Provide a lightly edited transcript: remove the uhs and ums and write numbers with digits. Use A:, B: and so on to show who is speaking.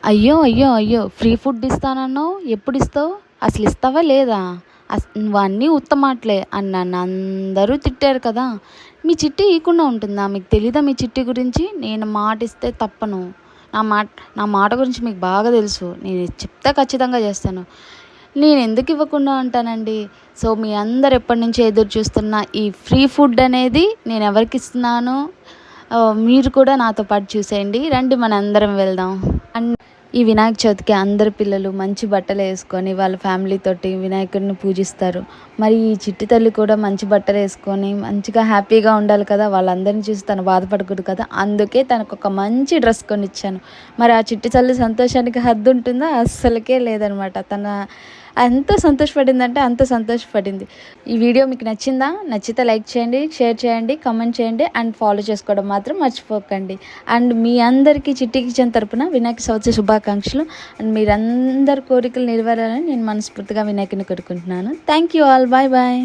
A: అయ్యో అయ్యో అయ్యో ఫ్రీ ఫుడ్ ఇస్తానన్నావు, ఎప్పుడు ఇస్తావు, అసలు ఇస్తావా లేదా, నువ్వు అన్నీ ఉత్తమాటలే అని నన్ను అందరూ తిట్టారు కదా. మీ చిట్టి ఇవ్వకుండా ఉంటుందా, మీకు తెలీదా మీ చిట్టి గురించి. నేను మాట ఇస్తే తప్పను. నా మాట నా మాట గురించి మీకు బాగా తెలుసు. నేను చెప్తే ఖచ్చితంగా చేస్తాను. నేను ఎందుకు ఇవ్వకుండా ఉంటానండి. సో మీ అందరు ఎప్పటి నుంచో ఎదురు చూస్తున్న ఈ ఫ్రీ ఫుడ్ అనేది నేను ఎవరికి ఇస్తున్నాను, మీరు కూడా నాతో పాటు చూసేయండి. రండి మన అందరం వెళ్దాం. అండ్ ఈ వినాయక చవితికి అందరు పిల్లలు మంచి బట్టలు వేసుకొని వాళ్ళ ఫ్యామిలీతోటి వినాయకుడిని పూజిస్తారు. మరి ఈ చిట్టి తల్లి కూడా మంచి బట్టలు వేసుకొని మంచిగా హ్యాపీగా ఉండాలి కదా, వాళ్ళందరినీ చూసి తను బాధపడకూడదు కదా. అందుకే తనకు ఒక మంచి డ్రెస్ కొనిచ్చాను. మరి ఆ చిట్టి తల్లి సంతోషానికి హద్దు ఉంటుందా, అస్సలకే లేదనమాట. తన ఎంత సంతోషపడిందంటే అంత సంతోషపడింది. ఈ వీడియో మీకు నచ్చిందా? నచ్చితే లైక్ చేయండి, షేర్ చేయండి, కామెంట్ చేయండి అండ్ ఫాలో చేసుకోవడం మాత్రం మర్చిపోకండి. అండ్ మీ అందరికీ చిట్టి కిచెన్ తరపున వినాయక చవితి శుభాకాంక్షలు. అండ్ మీరందరి కోరికలు నెరవేరాలని నేను మనస్ఫూర్తిగా వినాయకుని కోరుకుంటున్నాను. Thank you all. Bye bye.